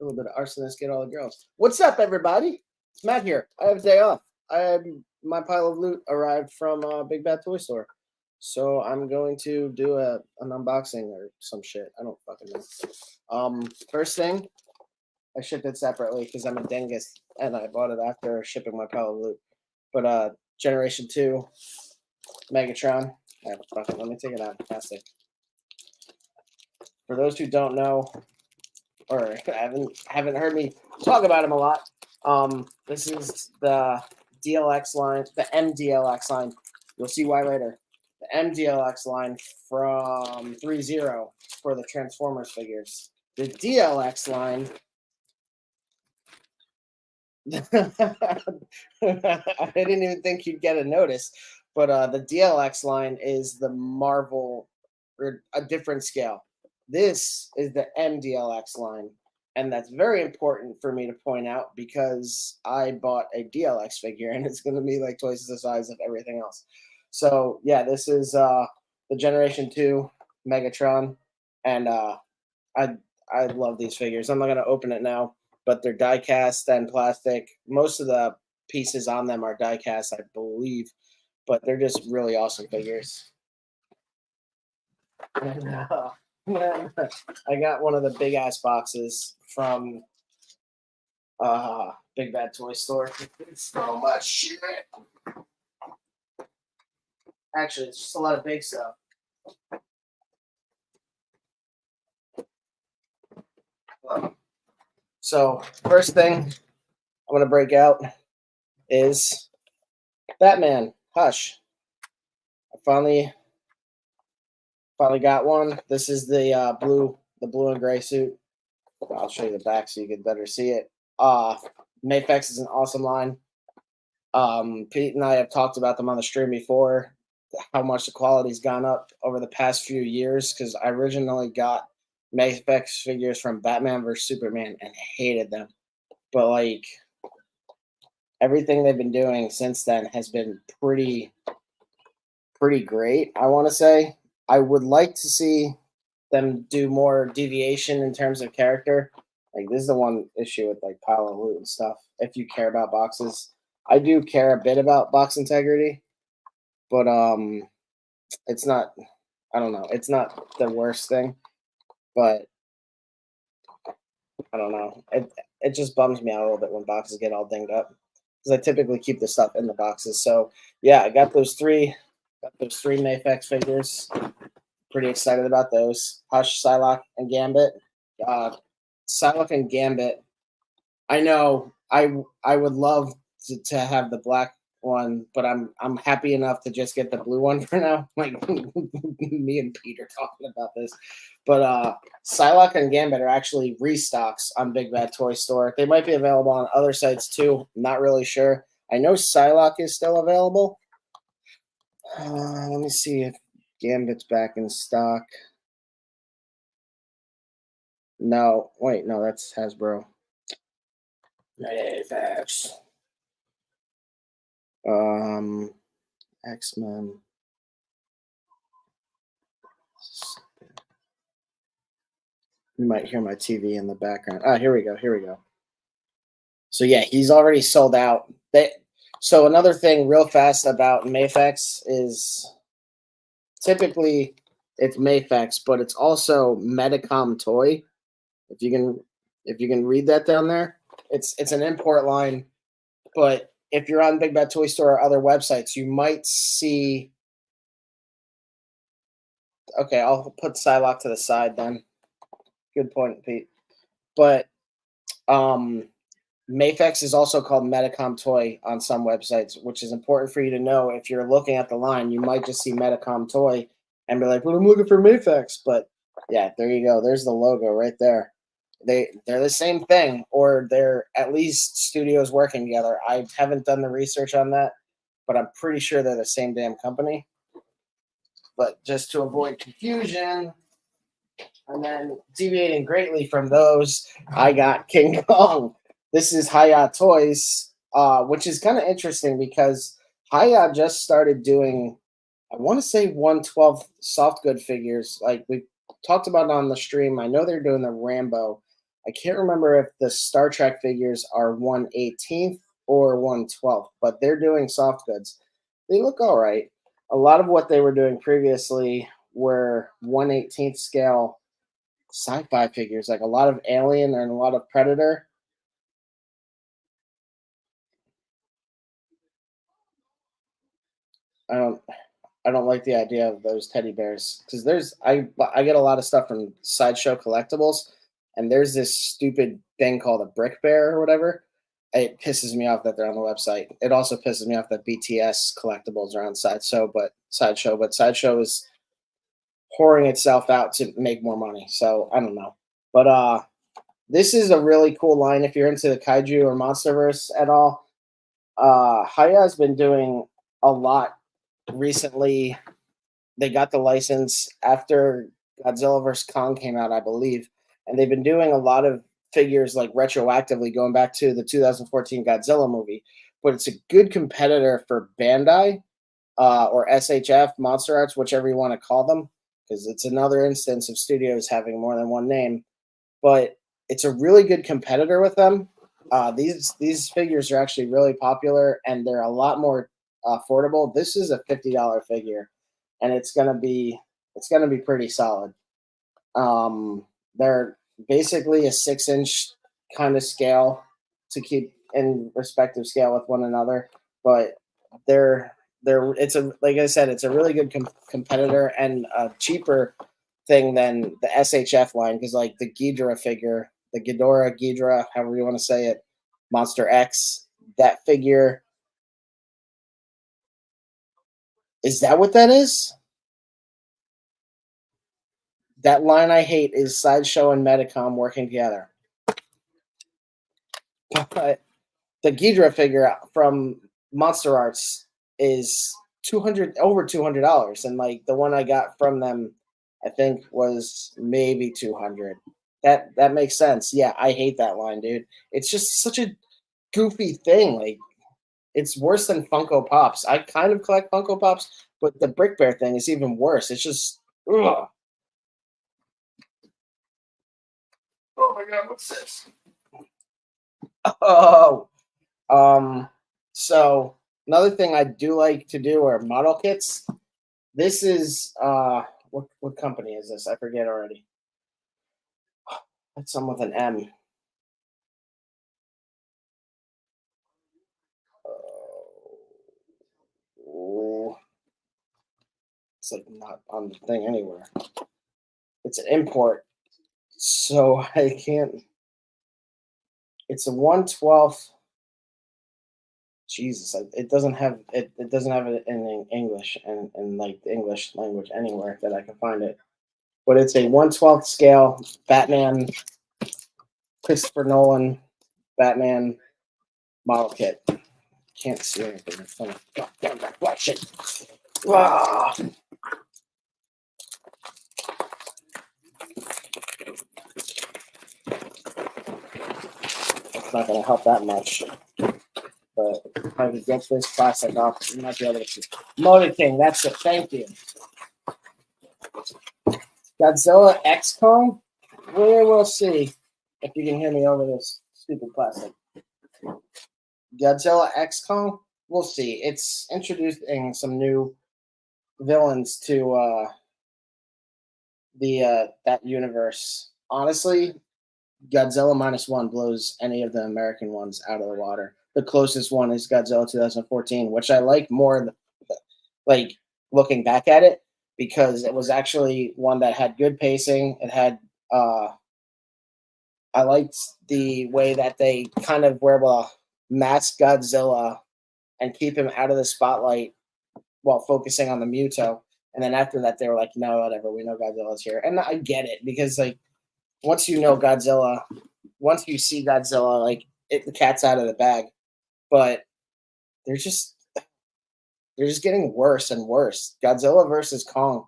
little bit of arsonist, get all the girls. What's up, everybody? It's Matt here. I have a day off. My pile of loot arrived from Big Bad Toy Store, so I'm going to do an unboxing or some shit. I don't fucking know. First thing, I shipped it separately because I'm a dingus and I bought it after shipping my pile of loot. But Generation 2 Megatron. Let me take it out of plastic. For those who don't know, or haven't heard me talk about him a lot, this is the DLX line, the MDLX line. You'll see why later. The MDLX line from 3.0 for the Transformers figures. The DLX line. I didn't even think you'd get a notice, but the DLX line is the Marvel, or a different scale. This is the MDLX line, and that's very important for me to point out because I bought a DLX figure, and it's going to be like twice the size of everything else. So yeah, this is the Generation 2 Megatron, and I love these figures. I'm not going to open it now, but they're die cast and plastic. Most of the pieces on them are die cast, I believe, but they're just really awesome figures. And, I got one of the big ass boxes from Big Bad Toy Store. It's so much shit. Actually, it's just a lot of big stuff. So first thing I'm gonna break out is Batman. Hush. I finally got one. This is the blue and gray suit. I'll show you the back so you can better see it. Mafex is an awesome line. Pete and I have talked about them on the stream before, how much the quality's gone up over the past few years, because I originally got Mafex figures from Batman vs Superman and hated them. But like everything they've been doing since then has been pretty great, I want to say. I would like to see them do more deviation in terms of character. Like this is the one issue with like pile of loot and stuff. If you care about boxes, I do care a bit about box integrity, but it's not. I don't know. It's not the worst thing, but I don't know. It just bums me out a little bit when boxes get all dinged up because I typically keep the stuff in the boxes. So yeah, I got those three. Got those three Mafex figures. Pretty excited about those. Hush, Psylocke, and Gambit. Psylocke and Gambit. I know I would love to have the black one, but I'm happy enough to just get the blue one for now. Like me and Pete are talking about this. But Psylocke and Gambit are actually restocks on Big Bad Toy Store. They might be available on other sites too. I'm not really sure. I know Psylocke is still available. Let me see if Gambit's back in stock. No, wait, no, that's Hasbro. Mafex. X-Men. You might hear my TV in the background. Here we go. So yeah, he's already sold out. So another thing real fast about Mafex is typically it's Mafex, but it's also Medicom Toy. If you can read that down there, it's an import line. But if you're on Big Bad Toy Store or other websites, you might see. Okay, I'll put Psylocke to the side then. Good point, Pete. But Mafex is also called Medicom Toy on some websites, which is important for you to know. If you're looking at the line, you might just see Medicom Toy and be like, well, I'm looking for Mafex. But yeah, there you go. There's the logo right there. They're the same thing, or they're at least studios working together. I haven't done the research on that, but I'm pretty sure they're the same damn company. But just to avoid confusion, and then deviating greatly from those, I got King Kong. This is Hayat Toys, which is kind of interesting because Hayat just started doing, I want to say 1/12 soft good figures. Like we talked about on the stream. I know they're doing the Rambo. I can't remember if the Star Trek figures are 1/18th or 1/12th, but they're doing soft goods. They look all right. A lot of what they were doing previously were 1/18th scale sci-fi figures, like a lot of Alien and a lot of Predator. I don't I don't like the idea of those teddy bears because I get a lot of stuff from Sideshow Collectibles, and there's this stupid thing called a brick bear or whatever. It pisses me off that they're on the website. It also pisses me off that BTS collectibles are on Sideshow is whoring itself out to make more money. So I don't know, but this is a really cool line if you're into the kaiju or monsterverse at all. Haya has been doing a lot recently. They got the license after Godzilla vs Kong came out, I believe, and they've been doing a lot of figures like retroactively going back to the 2014 Godzilla movie. But it's a good competitor for Bandai or SHF Monster Arts, whichever you want to call them, because it's another instance of studios having more than one name. But it's a really good competitor with them. These figures are actually really popular, and they're a lot more affordable. This is a $50 figure, and it's gonna be pretty solid. They're basically a 6-inch kind of scale to keep in respective scale with one another, but they're it's a like I said, it's a really good competitor and a cheaper thing than the SHF line because like the Ghidorah figure, the Ghidorah, however you want to say it, Monster X, that figure, is that what that is? That line I hate is Sideshow and Medicom working together. But the Ghidra figure from Monster Arts is 200 over $200, and like the one I got from them, I think was maybe 200. That makes sense. Yeah, I hate that line, dude. It's just such a goofy thing. Like it's worse than Funko Pops. I kind of collect Funko Pops, but the Brick Bear thing is even worse. It's just ugh. Oh my god, what's this? Oh, um, so another thing I do like to do are model kits. This is what company is this? I forget already. It's some with an M. Oh, it's like not on the thing anywhere. It's an import, so I can't. It's a 1/12. Jesus, it doesn't have it. It doesn't have it in English and like the English language anywhere that I can find it. But it's a 1/12 scale Batman, Christopher Nolan Batman model kit. Can't see anything in front of goddamn reflection. Ah, it's not going to help that much. But if I could get this plastic off, you might be able to see. Motor King, that's it. Thank you. Godzilla X Kong? We will see if you can hear me over this stupid plastic. Godzilla X Kong? We'll see. It's introducing some new villains to the that universe. Honestly, Godzilla -1 blows any of the American ones out of the water. The closest one is Godzilla 2014, which I like more, like looking back at it, because it was actually one that had good pacing. It had, I liked the way that they kind of were able to mask Godzilla and keep him out of the spotlight while focusing on the Muto. And then after that, they were like, no, whatever, we know Godzilla's here. And I get it because, like, once you know Godzilla, once you see Godzilla, like the cat's out of the bag. But they're just they're just getting worse and worse. Godzilla versus Kong.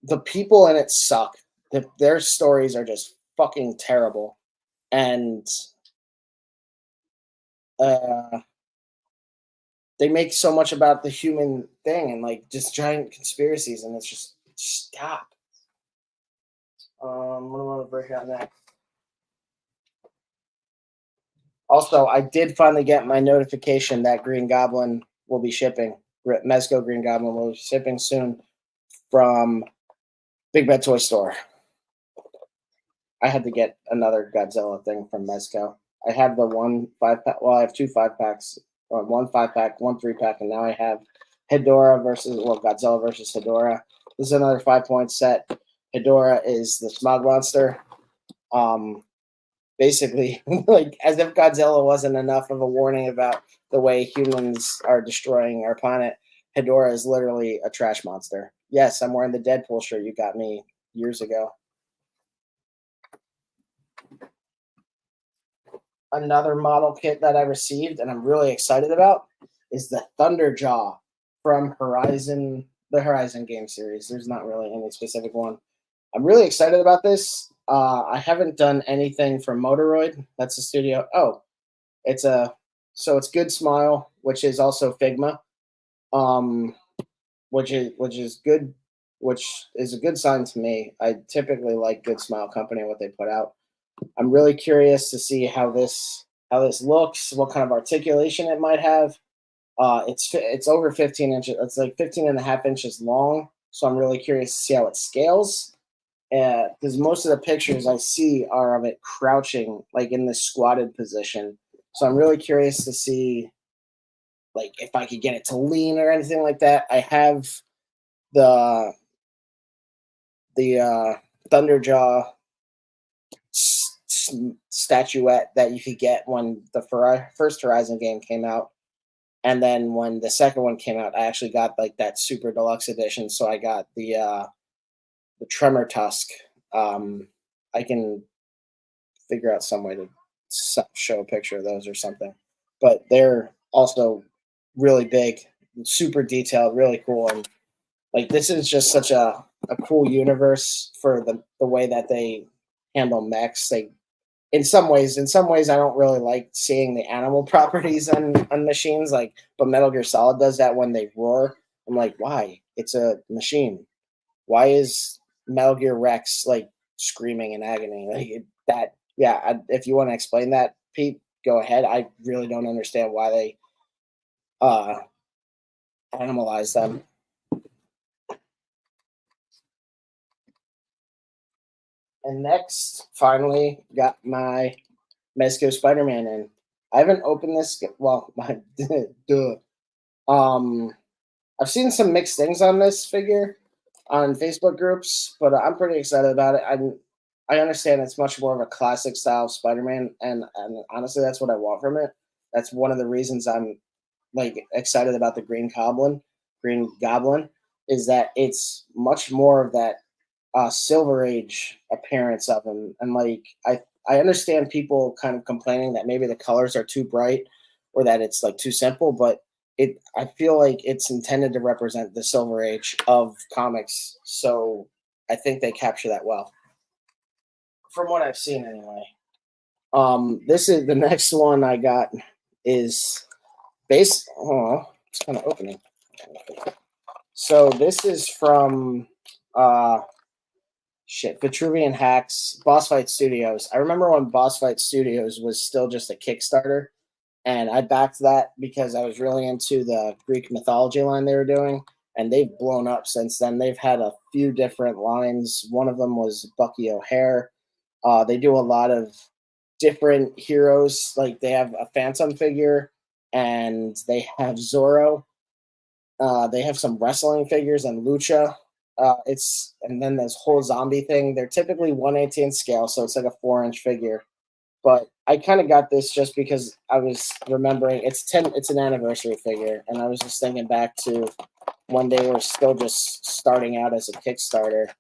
The people in it suck. Their stories are just fucking terrible, and uh, they make so much about the human thing and like just giant conspiracies, and it's just stop. What do I want to break out next? Also, I did finally get my notification that Green Goblin will be shipping. Mezco Green Goblin will be shipping soon from Big Bad Toy Store. I had to get another Godzilla thing from Mezco. I have the one 5 pack. Well, I have two 5 packs, or one 5 pack, one 3 pack, and now I have Godzilla versus Hedorah. This is another 5 point set. Hedorah is the smog monster. Basically, like as if Godzilla wasn't enough of a warning about the way humans are destroying our planet. Hedorah is literally a trash monster. Yes, I'm wearing the Deadpool shirt you got me years ago. Another model kit that I received and I'm really excited about is the Thunderjaw from the Horizon game series. There's not really any specific one. I'm really excited about this. I haven't done anything for Motoroid. That's the studio. Oh, it's Good Smile, which is also Figma, which is good, which is a good sign to me. I typically like Good Smile Company and what they put out. I'm really curious to see how this looks, what kind of articulation it might have. It's over 15 inches. It's like 15 and a half inches long. So I'm really curious to see how it scales. Because most of the pictures I see are of it crouching, like in this squatted position. So I'm really curious to see, like, if I could get it to lean or anything like that. I have the Thunderjaw statuette that you could get when the first Horizon game came out, and then when the second one came out, I actually got like that super deluxe edition. So I got the Tremor Tusk. I can figure out some way to show a picture of those or something, but they're also really big, super detailed, really cool, and like this is just such a cool universe for the way that they handle mechs. In some ways I don't really like seeing the animal properties on machines, but Metal Gear Solid does that when they roar. I'm like, why? It's a machine. Why is Metal Gear Rex like screaming in agony? If you want to explain that, Pete, go ahead. I really don't understand why they animalize them. And next, finally, got my Mezco Spider-Man in. I haven't opened this. Well, duh. I've seen some mixed things on this figure on Facebook groups, but I'm pretty excited about it. I understand it's much more of a classic style Spider-Man, and honestly, that's what I want from it. That's one of the reasons I'm like excited about the Green Goblin. Green Goblin is that it's much more of that Silver Age appearance of him, and like I understand people kind of complaining that maybe the colors are too bright or that it's like too simple, but I feel like it's intended to represent the Silver Age of comics, so I think they capture that well, from what I've seen anyway. This is the next one I got is base. Oh, it's kind of opening. So this is from Vitruvian Hacks, Boss Fight Studios. I remember when Boss Fight Studios was still just a Kickstarter, and I backed that because I was really into the Greek mythology line they were doing, and they've blown up since then. They've had a few different lines. One of them was Bucky O'Hare. They do a lot of different heroes. Like they have a Phantom figure, and they have Zorro. They have some wrestling figures and Lucha. And then this whole zombie thing. They're typically 1/18 scale, so it's like a 4-inch figure. But I kind of got this just because I was remembering it's an anniversary figure, and I was just thinking back to when they were still just starting out as a Kickstarter.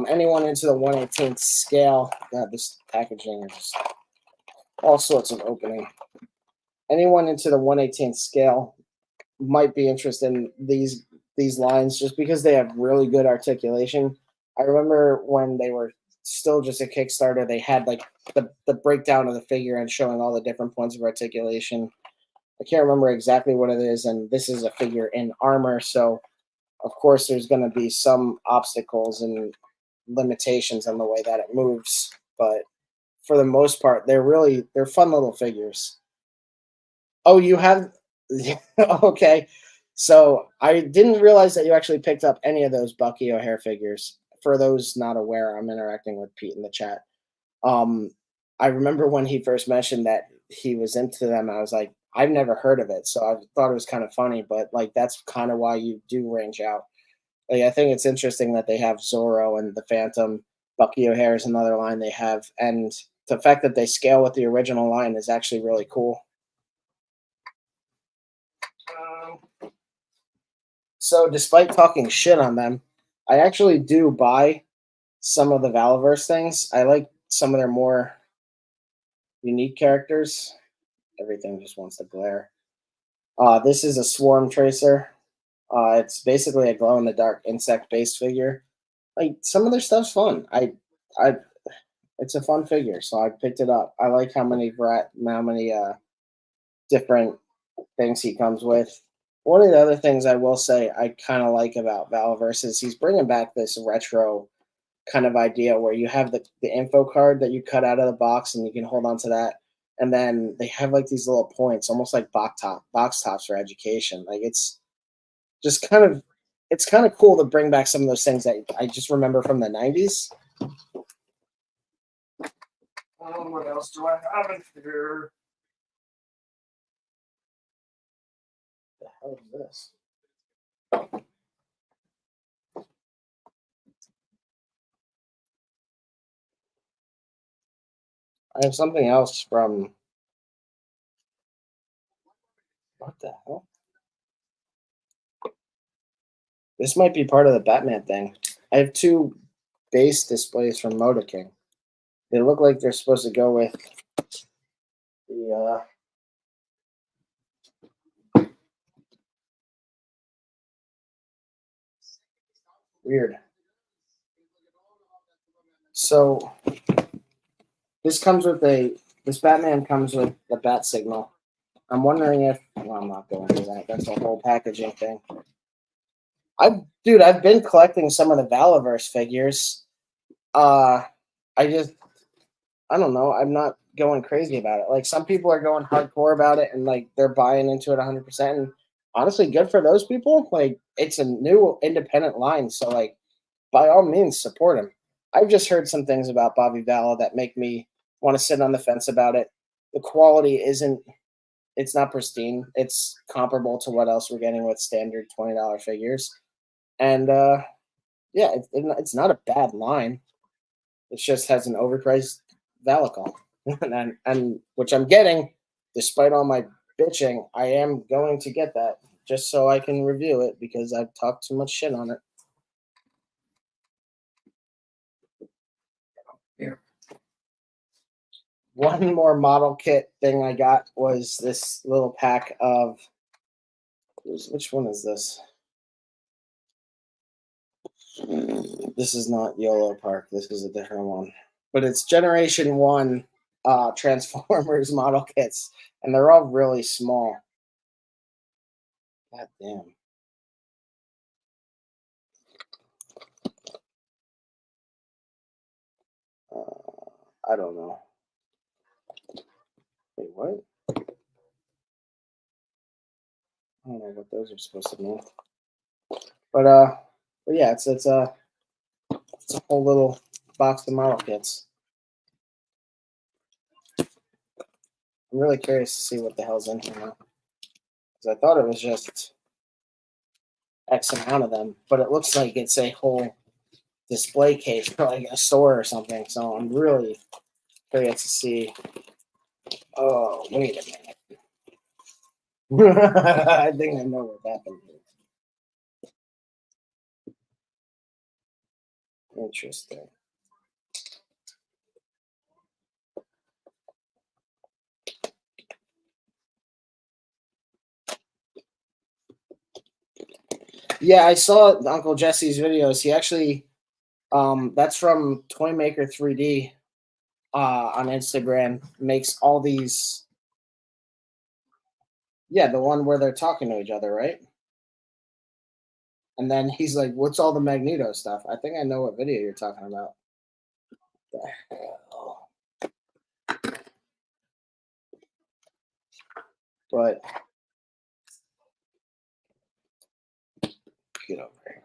Anyone into the 1/18 scale? God, this packaging is just all sorts of opening. Anyone into the 1/18 scale might be interested in these lines just because they have really good articulation. I remember when they were still just a Kickstarter, they had like the breakdown of the figure and showing all the different points of articulation. I can't remember exactly what it is, and this is a figure in armor, so of course there's going to be some obstacles and limitations on the way that it moves, but for the most part, they're fun little figures. Oh, you have okay. So I didn't realize that you actually picked up any of those Bucky O'Hare figures. For those not aware, I'm interacting with Pete in the chat. Um, I remember when he first mentioned that he was into them. I was like, I've never heard of it, so I thought it was kind of funny. But like, that's kind of why you do range out. Like, I think it's interesting that they have Zorro and the Phantom. Bucky O'Hare is another line they have, and the fact that they scale with the original line is actually really cool. So, despite talking shit on them, I actually do buy some of the Valaverse things. I like some of their more unique characters. Everything just wants to glare. This is a Swarm Tracer. It's basically a glow in the dark insect based figure. Like, some of their stuff's fun. I, it's a fun figure, so I picked it up. I like how many different things he comes with. One of the other things I will say I kind of like about Valaverse is he's bringing back this retro kind of idea where you have the info card that you cut out of the box and you can hold on to that. And then they have like these little points, almost like box tops for education. Like, just kind of it's kind of cool to bring back some of those things that I just remember from the 90s. What else do I have in here? The hell is this? I have something else from what the hell? This might be part of the Batman thing. I have two base displays from Motor King. They look like they're supposed to go with the weird. So this Batman comes with the bat signal. I'm wondering if well, I'm not going to do that. That's a whole packaging thing. I've been collecting some of the Valaverse figures. Uh I just I don't know. I'm not going crazy about it. Like, some people are going hardcore about it and like they're buying into it 100%. And honestly, good for those people. Like, it's a new independent line, so like by all means support him. I've just heard some things about Bobby Vala that make me want to sit on the fence about it. The quality isn't it's not pristine. It's comparable to what else we're getting with standard $20 figures. And yeah, it's not a bad line. It just has an overpriced Valicol, and which I'm getting, despite all my bitching. I am going to get that just so I can review it because I've talked too much shit on it. Here. One more model kit thing I got was this little pack of. Which one is this? This is not YOLO Park. This is a different one. But it's Generation 1 Transformers model kits, and they're all really small. God damn. I don't know. Wait, what? I don't know what those are supposed to mean. But yeah, it's a whole little box of model kits. I'm really curious to see what the hell's in here now. Because I thought it was just X amount of them, but it looks like it's a whole display case for like a store or something. So I'm really curious to see. Oh, wait a minute. I think I know what happened here. Interesting. Yeah, I saw Uncle Jesse's videos. He actually, that's from Toymaker 3D on Instagram. Makes all these. Yeah, the one where they're talking to each other, right? And then he's like, "What's all the Magneto stuff?" I think I know what video you're talking about. The hell? But get over here.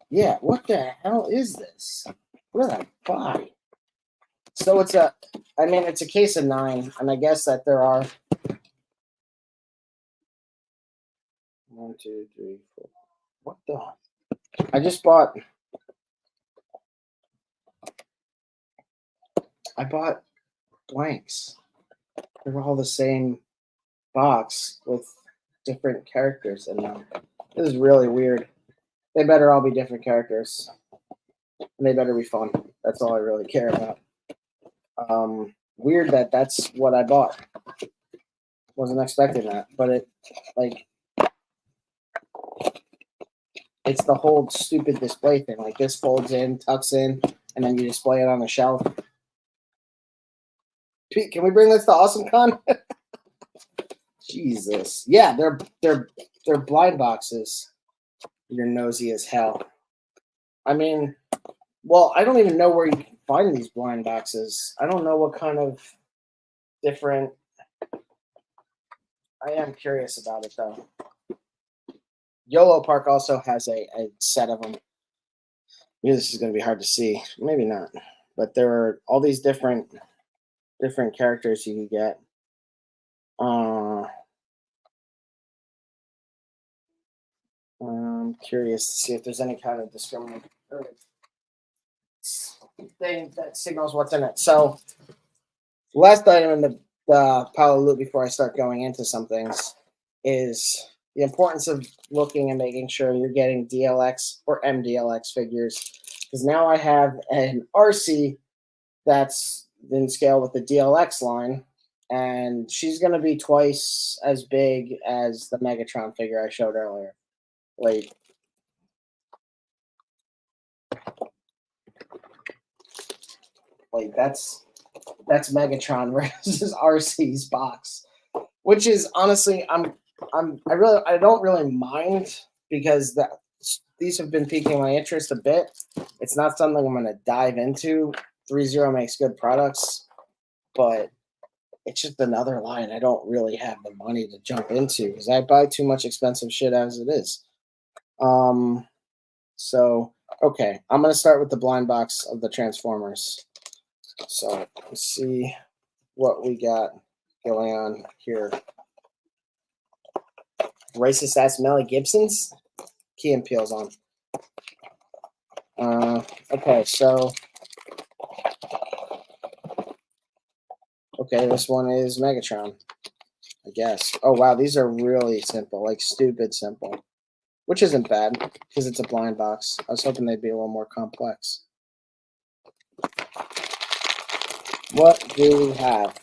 Yeah, what the hell is this? What did I buy? So it's it's a case of 9, and I guess that there are 1, 2, 3, 4. What the? I just bought. I bought blanks. They're all the same box with different characters in them. This is really weird. They better all be different characters. And they better be fun. That's all I really care about. Weird that that's what I bought. Wasn't expecting that, but it's the whole stupid display thing. Like this folds in, tucks in, and then you display it on the shelf. Pete, can we bring this to AwesomeCon? Jesus. Yeah, they're blind boxes. You're nosy as hell. I mean, well, I don't even know where you can find these blind boxes. I don't know what kind of different. I am curious about it though. YOLO Park also has a set of them. Maybe this is going to be hard to see. Maybe not. But there are all these different characters you can get. I'm curious to see if there's any kind of discriminatory thing that signals what's in it. So, last item in the pile of loot before I start going into some things is the importance of looking and making sure you're getting DLX or MDLX figures. Because now I have an RC that's in scale with the DLX line, and she's going to be twice as big as the Megatron figure I showed earlier. Like that's Megatron versus RC's box, which is honestly I don't really mind because these have been piquing my interest a bit. It's not something I'm going to dive into. 3-0 makes good products, but it's just another line I don't really have the money to jump into because I buy too much expensive shit as it is. So okay, I'm going to start with the blind box of the Transformers. So let's see what we got going on here. Racist ass Melly Gibson's. Key and Peel's on. Okay, so this one is Megatron, I guess. Oh wow, these are really simple, like stupid simple, which isn't bad because it's a blind box. I was hoping they'd be a little more complex. What do we have?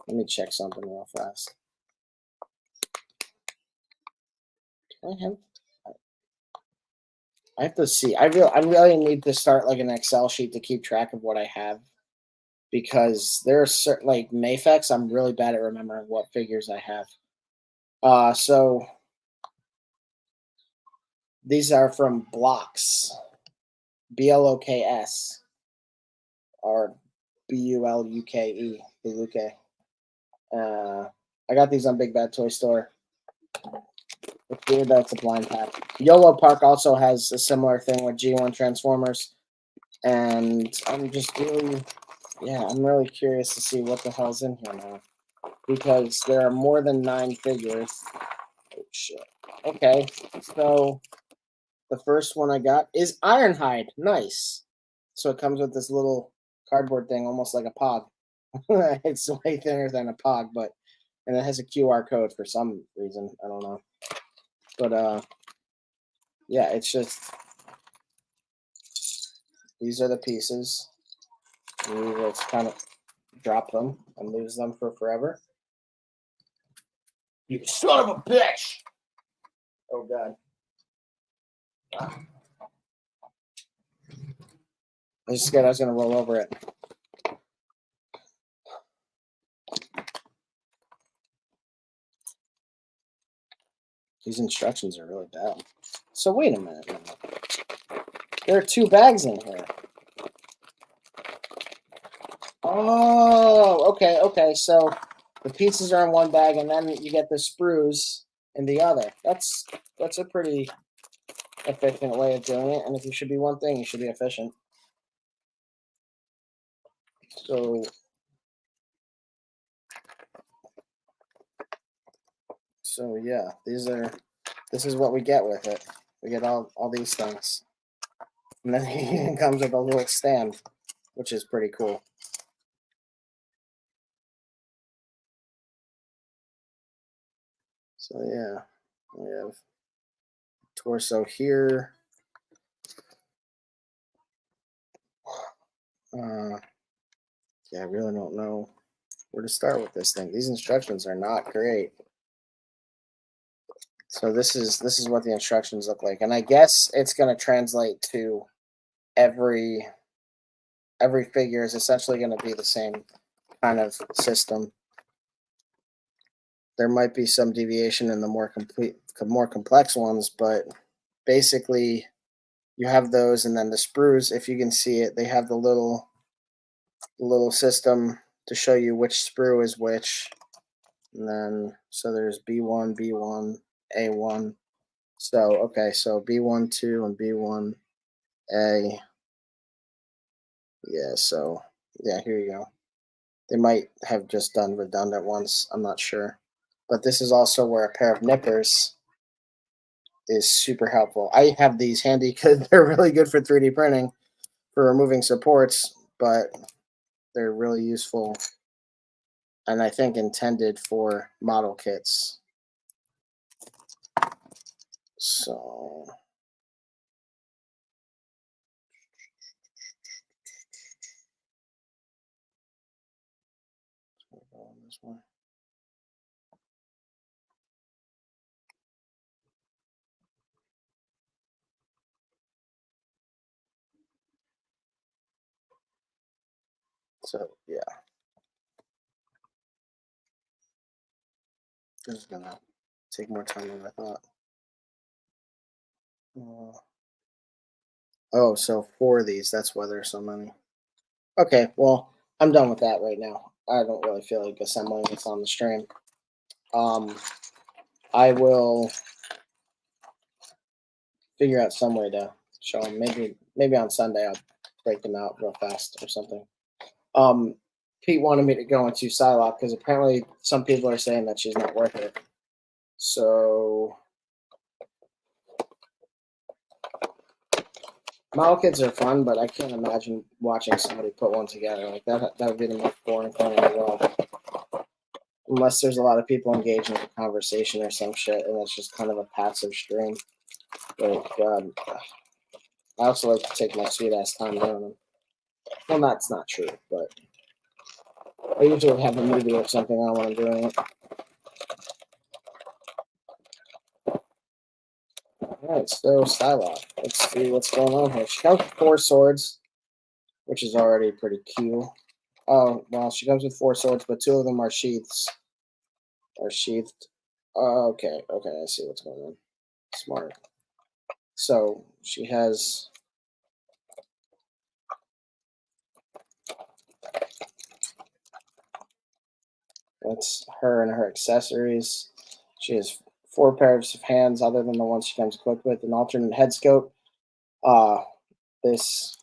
Let me check something real fast. I have to see. I really need to start like an Excel sheet to keep track of what I have, because there are certain like Mayfex. I'm really bad at remembering what figures I have. So these are from Blocks, BLOKS, or BULUKE, Buluke. I got these on Big Bad Toy Store. It's weird that it's a blind pack. YOLO Park also has a similar thing with G1 Transformers. And I'm just really, I'm really curious to see what the hell's in here now. Because there are more than 9 figures. Oh, shit. Okay, so the first one I got is Ironhide. Nice. So it comes with this little cardboard thing, almost like a Pog. It's way thinner than a Pog, and it has a QR code for some reason. I don't know. But it's just these are the pieces. You just kind of drop them and lose them for forever. You son of a bitch! Oh god. I was scared I was gonna roll over it. These instructions are really bad. So wait a minute now. There are 2 bags in here. Oh, okay. So the pieces are in one bag, and then you get the sprues in the other. That's a pretty efficient way of doing it. And if you should be one thing, you should be efficient. So yeah, this is what we get with it. We get all these things, and then it comes with a little stand, which is pretty cool. So yeah, we have torso here. Yeah, I really don't know where to start with this thing. These instructions are not great. So this is what the instructions look like, and I guess it's going to translate to every figure is essentially going to be the same kind of system. There might be some deviation in the more complex ones, but basically you have those, and then the sprues, if you can see it, they have the little system to show you which sprue is which. And then so there's B1, B1, A1. So okay, so B1, 2, and B1, A. Yeah, so yeah, here you go. They might have just done redundant ones. I'm not sure. But this is also where a pair of nippers is super helpful. I have these handy because they're really good for 3D printing for removing supports, but they're really useful and I think intended for model kits. So this one. So yeah, this is gonna take more time than I thought. Oh, so 4 of these. That's why there's so many. Okay, well, I'm done with that right now. I don't really feel like assembling this on the stream. I will figure out some way to show them. Maybe on Sunday I'll break them out real fast or something. Pete wanted me to go into Psylocke because apparently some people are saying that she's not worth it. So model kits are fun, but I can't imagine watching somebody put one together like that. That would be the most boring thing in the world. Unless there's a lot of people engaging in a conversation or some shit, and it's just kind of a passive stream. But God, I also like to take my sweet ass time doing them. Well, that's not true, but I usually have a movie or something on when I'm doing it. Alright, so Psylocke. Let's see what's going on here. She comes with 4 swords, which is already pretty cute. Oh, well, she comes with 4 swords, but 2 of them are sheaths. Are sheathed. Okay, I see what's going on. Smart. So she has that's her and her accessories. She has 4 pairs of hands other than the ones she comes equipped with, an alternate head scope. This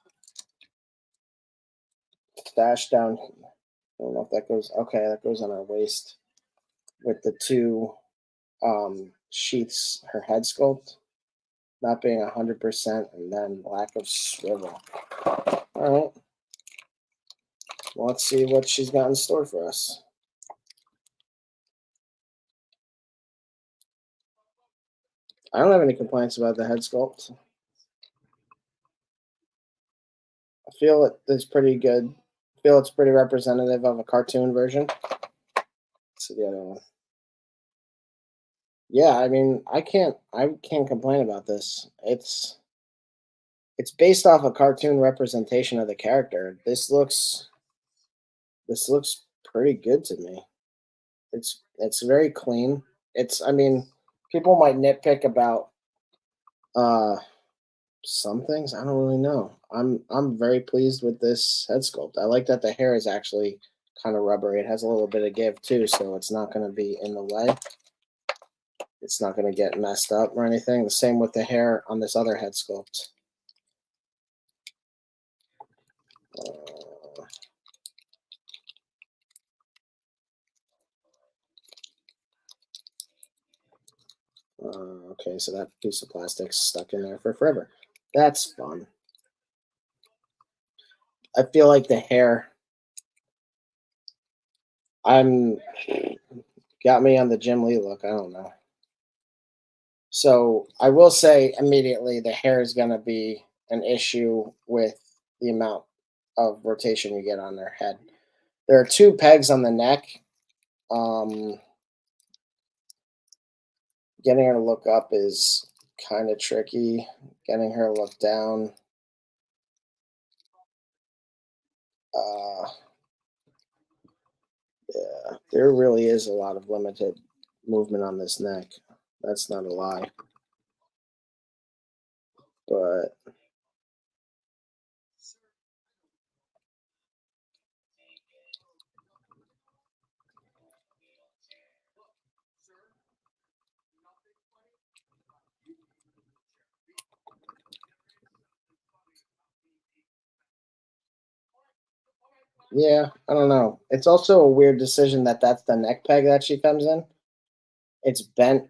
stash down. I don't know if that goes. Okay, that goes on her waist with the 2 sheaths. Her head sculpt not being 100%, and then lack of swivel. All right. Well, let's see what she's got in store for us. I don't have any complaints about the head sculpt. I feel it's pretty good. I feel it's pretty representative of a cartoon version. Let's see the other one. Yeah, I mean, I can't complain about this. It's based off a cartoon representation of the character. This looks pretty good to me. It's very clean. I mean, People might nitpick about uh some things. I don't really know. I'm very pleased with this head sculpt. I like that the hair is actually kind of rubbery. It has a little bit of give too, so it's not going to be in the way. It's not going to get messed up or anything. The same with the hair on this other head sculpt. Uh, okay, so that piece of plastic's stuck in there for forever. That's fun. I feel like the hair I'm got me on the Jim Lee look. I don't know. So I will say immediately the hair is going to be an issue with the amount of rotation you get on their head. There are two pegs on the neck. Um, Getting her to look up is kind of tricky. Getting her to look down. Uh, yeah, there really is a lot of limited movement on this neck. That's not a lie. But yeah, I don't know. It's also a weird decision that that's the neck peg that she comes in. It's bent,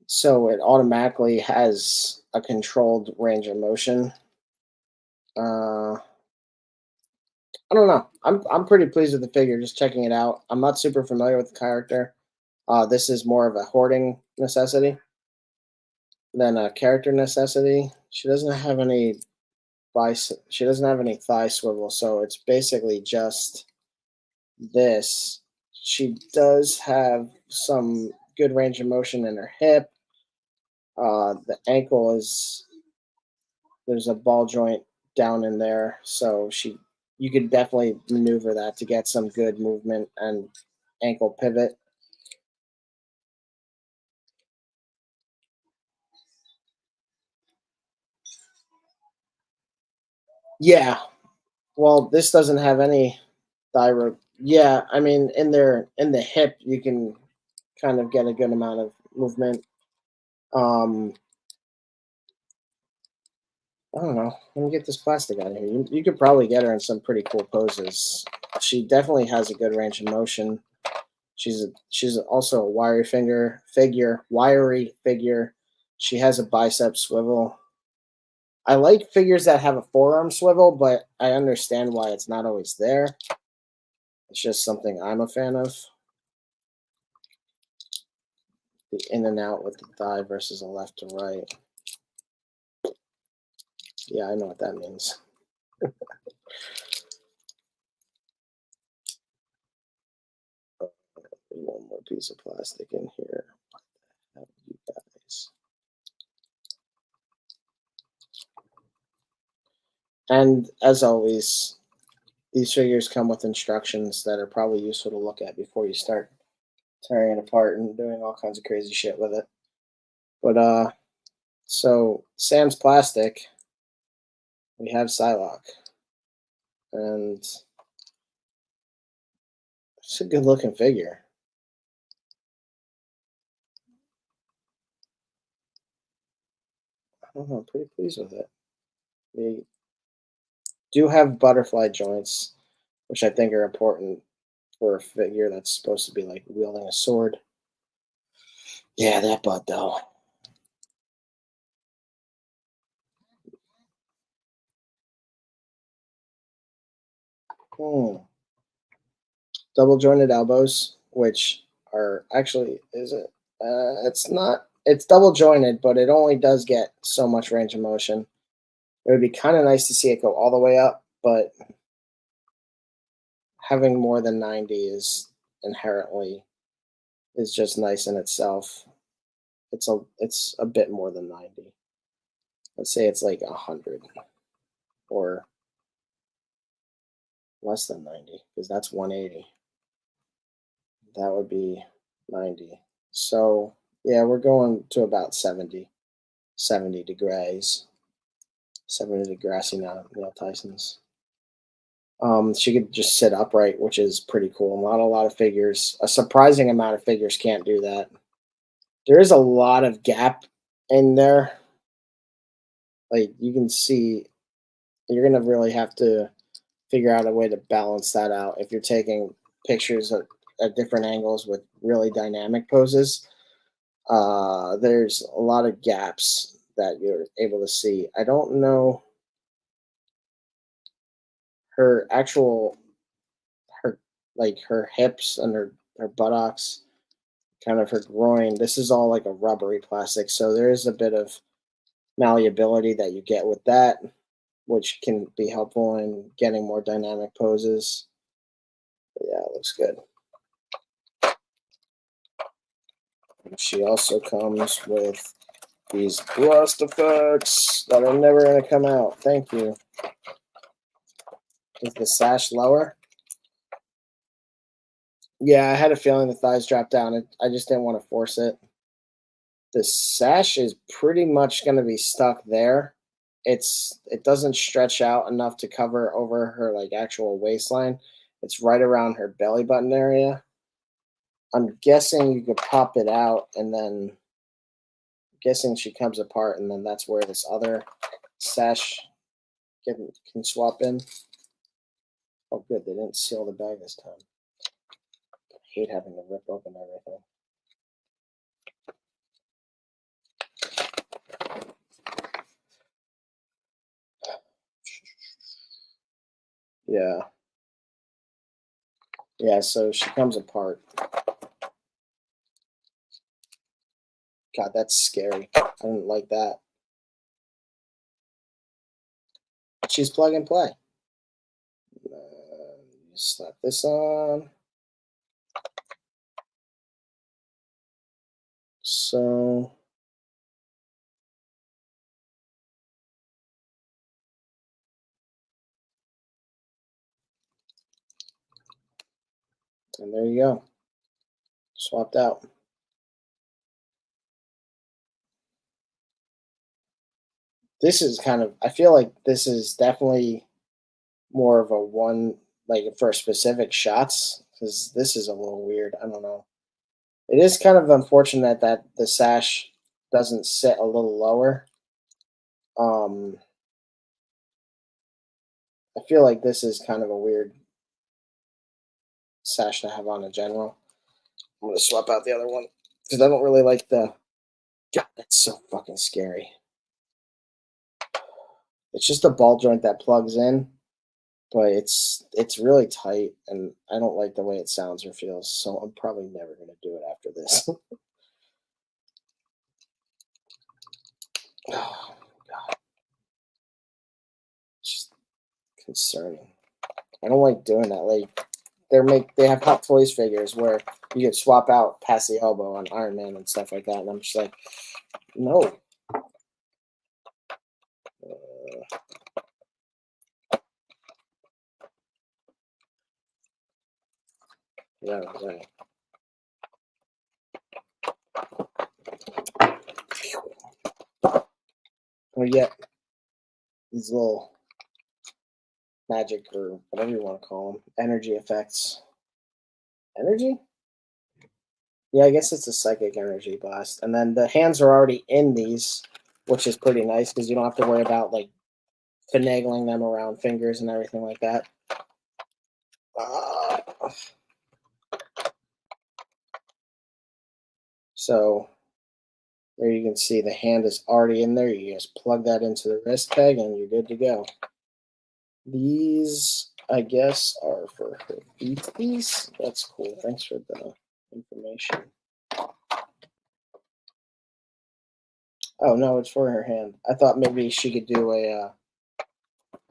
so it automatically has a controlled range of motion. Uh, I don't know. I'm pretty pleased with the figure. Just checking it out. I'm not super familiar with the character. This is more of a hoarding necessity than a character necessity. She doesn't have any She doesn't have any thigh swivel, so it's basically just this. She does have some good range of motion in her hip. The ankle is there's a ball joint down in there, so you could definitely maneuver that to get some good movement and ankle pivot. Yeah, well, this doesn't have any thyroid. Yeah, I mean, in the hip, you can kind of get a good amount of movement. Um, I don't know. Let me get this plastic out of here. You could probably get her in some pretty cool poses. She definitely has a good range of motion. She's also a wiry figure. She has a bicep swivel. I like figures that have a forearm swivel, but I understand why it's not always there. It's just something I'm a fan of. The in and out with the thigh versus a left to right. Yeah, I know what that means. One more piece of plastic in here. You guys. And as always, these figures come with instructions that are probably useful to look at before you start tearing it apart and doing all kinds of crazy shit with it. But so Sam's plastic, we have Psylocke, and it's a good looking figure. I don't know, I'm pretty pleased with it. They do have butterfly joints, which I think are important for a figure that's supposed to be like wielding a sword. Yeah, that butt though. Hmm. Double jointed elbows, which are actually is it? It's not. It's double jointed, but it only does get so much range of motion. It would be kind of nice to see it go all the way up, but having more than 90 is inherently is just nice in itself. It's a bit more than 90. Let's say it's like 100 or less than 90 because that's 180. That would be 90. So yeah, we're going to about 70 degrees. 70 grassy now, Neil Tyson's. She could just sit upright, which is pretty cool. Not a lot of figures, a surprising amount of figures can't do that. There is a lot of gap in there. Like you can see, you're gonna really have to figure out a way to balance that out if you're taking pictures at different angles with really dynamic poses. There's a lot of gaps that you're able to see. I don't know her actual her like her hips and her buttocks, kind of her groin. This is all like a rubbery plastic, so there is a bit of malleability that you get with that, which can be helpful in getting more dynamic poses. But yeah, it looks good. And she also comes with these rust effects that are never going to come out. Thank you. Is the sash lower? Yeah, I had a feeling the thighs dropped down. I just didn't want to force it. The sash is pretty much going to be stuck there. It doesn't stretch out enough to cover over her like actual waistline. It's right around her belly button area. I'm guessing you could pop it out and then guessing she comes apart and then that's where this other sash can swap in. Oh good, they didn't seal the bag this time. I hate having to rip open everything. Yeah. Yeah, so she comes apart. God, that's scary. I didn't like that. She's plug and play. Slap this on. So and there you go. Swapped out. This is kind of I feel like this is definitely more of a one like for specific shots because this is a little weird. I don't know. It is kind of unfortunate that the sash doesn't sit a little lower. Um, I feel like this is kind of a weird sash to have on in general. I'm gonna swap out the other one because I don't really like the. God, that's so fucking scary. It's just a ball joint that plugs in, but it's really tight, and I don't like the way it sounds or feels. So I'm probably never gonna do it after this. Oh, God, it's just concerning. I don't like doing that. Like they have Hot Toys figures where you could swap out past the elbow on Iron Man and stuff like that, and I'm just like, no. Yeah, right. Well, yeah, these little magic or whatever you want to call them, energy effects. Energy? Yeah, I guess it's a psychic energy blast. And then the hands are already in these, which is pretty nice because you don't have to worry about like finagling them around fingers and everything like that. Uh, so there you can see the hand is already in there. You just plug that into the wrist peg and you're good to go. These, I guess, are for her feeties. That's cool. Thanks for the information. Oh no, it's for her hand. I thought maybe she could do a.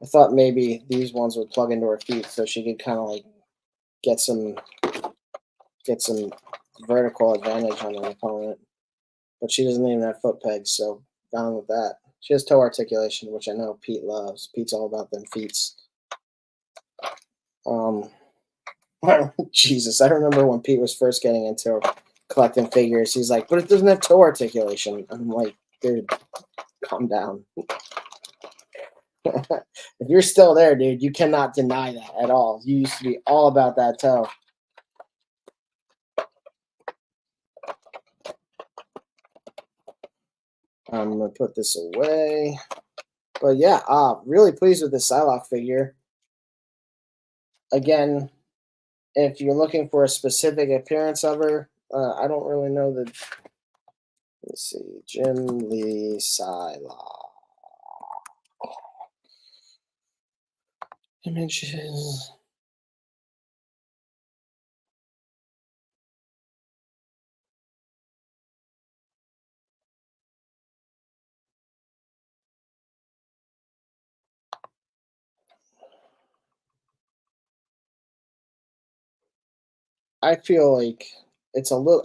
I thought maybe these ones would plug into her feet, so she could kind of like get some get some vertical advantage on her opponent. But she doesn't even have foot pegs, so gone with that. She has toe articulation, which I know Pete loves. Pete's all about them feets. Um, Jesus, I remember when Pete was first getting into collecting figures. He's like, but it doesn't have toe articulation. I'm like, dude, calm down. If you're still there, dude, you cannot deny that at all. You used to be all about that toe. I'm gonna put this away. But yeah, really pleased with the Psylocke figure. Again, if you're looking for a specific appearance of her, I don't really know the. Let's see, Jim Lee Psylocke images. I feel like it's a little.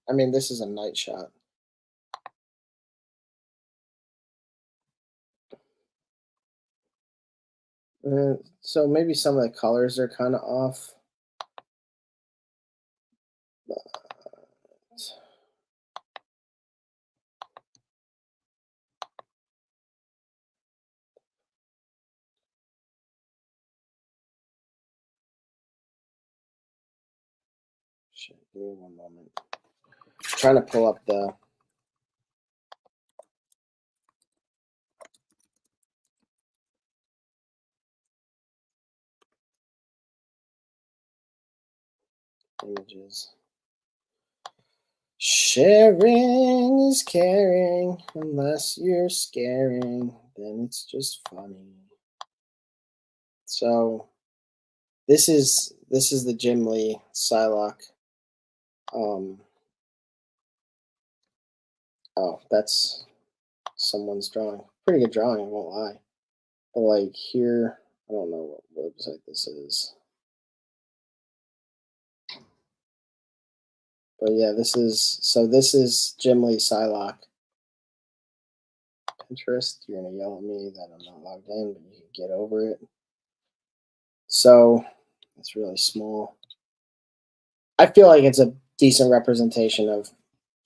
I mean, this is a night shot. So maybe some of the colors are kind of off. But shit, give me one moment. Trying to pull up the. Images. Sharing is caring, unless you're scaring, then it's just funny. So this is the Jim Lee Psylocke. Oh, that's someone's drawing. Pretty good drawing, I won't lie. But like here, I don't know what website this is. But yeah, this is Jim Lee Psylocke. Pinterest, you're gonna yell at me that I'm not logged in, but you can get over it. So it's really small. I feel like it's a decent representation of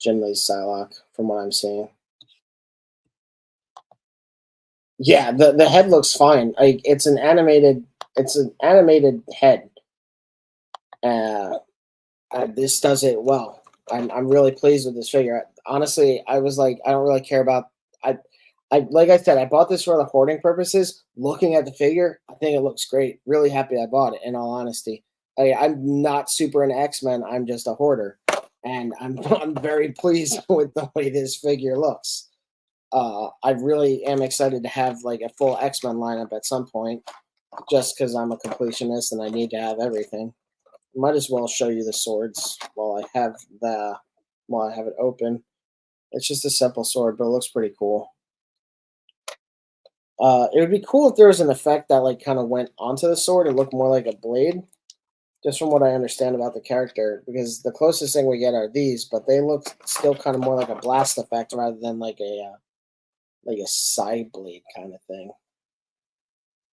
Jim Lee's Psylocke from what I'm seeing. Yeah, the head looks fine. Like it's an animated head. Uh, this does it well. I'm really pleased with this figure. Honestly, I was like, I don't really care about. I like I said, I bought this for the hoarding purposes. Looking at the figure, I think it looks great. Really happy I bought it. In all honesty, I'm not super into X-Men. I'm just a hoarder, and I'm very pleased with the way this figure looks. I really am excited to have like a full X-Men lineup at some point, just because I'm a completionist and I need to have everything. Might as well show you the swords while I have it open. It's just a simple sword, but it looks pretty cool. It would be cool if there was an effect that like kind of went onto the sword and looked more like a blade. Just from what I understand about the character, because the closest thing we get are these, but they look still kind of more like a blast effect rather than like a side blade kind of thing.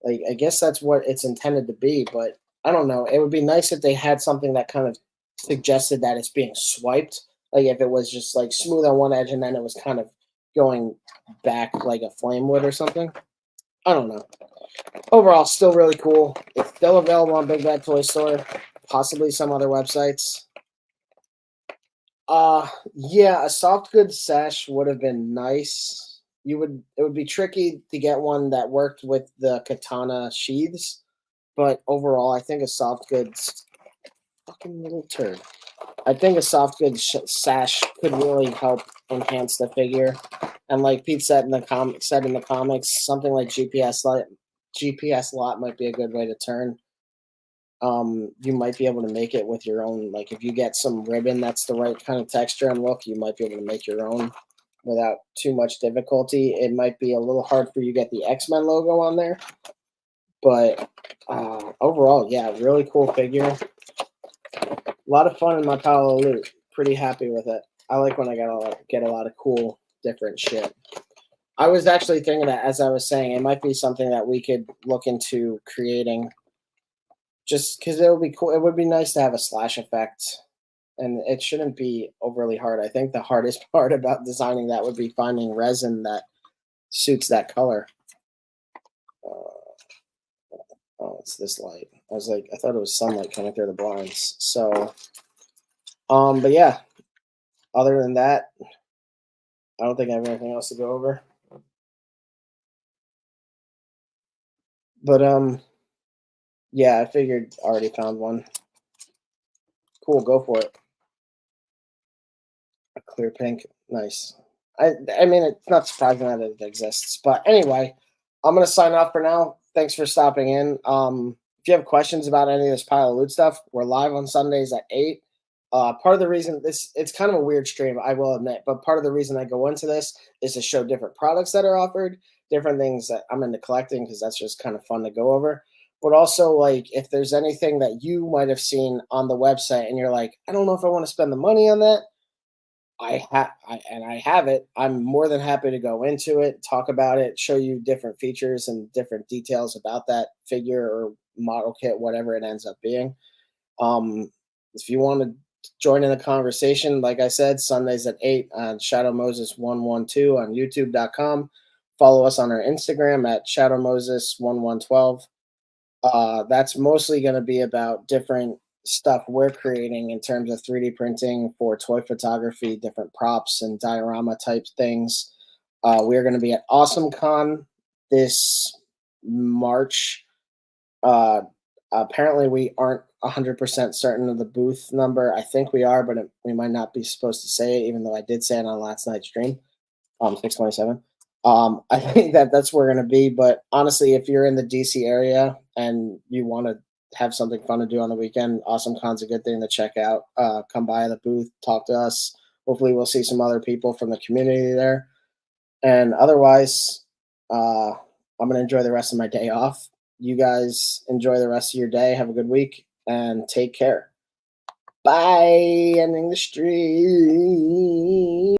Like I guess that's what it's intended to be, but I don't know. It would be nice if they had something that kind of suggested that it's being swiped. Like if it was just like smooth on one edge and then it was kind of going back like a flame would or something. I don't know. Overall, still really cool. It's still available on Big Bad Toy Store, possibly some other websites. Yeah, a soft goods sash would have been nice. It would be tricky to get one that worked with the katana sheaths, but overall, I think a soft goods fucking little turd. I think a soft goods sash could really help enhance the figure. And like Pete said in the comics, something like GPS lot might be a good way to turn. You might be able to make it with your own. Like if you get some ribbon that's the right kind of texture and look, you might be able to make your own without too much difficulty. It might be a little hard for you to get the X-Men logo on there, but overall, yeah, really cool figure. A lot of fun in my pile of loot. Pretty happy with it. I like when I get a lot of cool, different shit. I was actually thinking that as I was saying, it might be something that we could look into creating. Just because it would be cool. It would be nice to have a slash effect and it shouldn't be overly hard. I think the hardest part about designing that would be finding resin that suits that color. Oh, it's this light. I was like, I thought it was sunlight coming through the blinds. So, but yeah, other than that, I don't think I have anything else to go over. But yeah, I figured I already found one. Cool, go for it. A clear pink, nice. I mean, it's not surprising that it exists, but anyway, I'm gonna sign off for now. Thanks for stopping in. If you have questions about any of this pile of loot stuff, we're live on Sundays at 8. Part of the reason it's kind of a weird stream, I will admit, but part of the reason I go into this is to show different products that are offered, different things that I'm into collecting because that's just kind of fun to go over. But also, like, if there's anything that you might have seen on the website and you're like, I don't know if I want to spend the money on that, I have it. I'm more than happy to go into it, talk about it, show you different features and different details about that figure or model kit, whatever it ends up being. If you want to join in the conversation, like I said, Sundays at 8 on Shadow Moses 112 on YouTube.com. Follow us on our Instagram at Shadow Moses 1112. That's mostly going to be about different stuff we're creating in terms of 3D printing for toy photography, different props and diorama type things. We're going to be at AwesomeCon this March. Apparently, we aren't 100% certain of the booth number. I think we are, but we might not be supposed to say it, even though I did say it on last night's stream. 627. I think that's where we're going to be. But honestly, if you're in the DC area and you want to have something fun to do on the weekend, AwesomeCon's a good thing to check out. Come by the booth, talk to us. Hopefully, we'll see some other people from the community there. And otherwise, I'm going to enjoy the rest of my day off. You guys enjoy the rest of your day. Have a good week and take care. Bye. Ending the stream.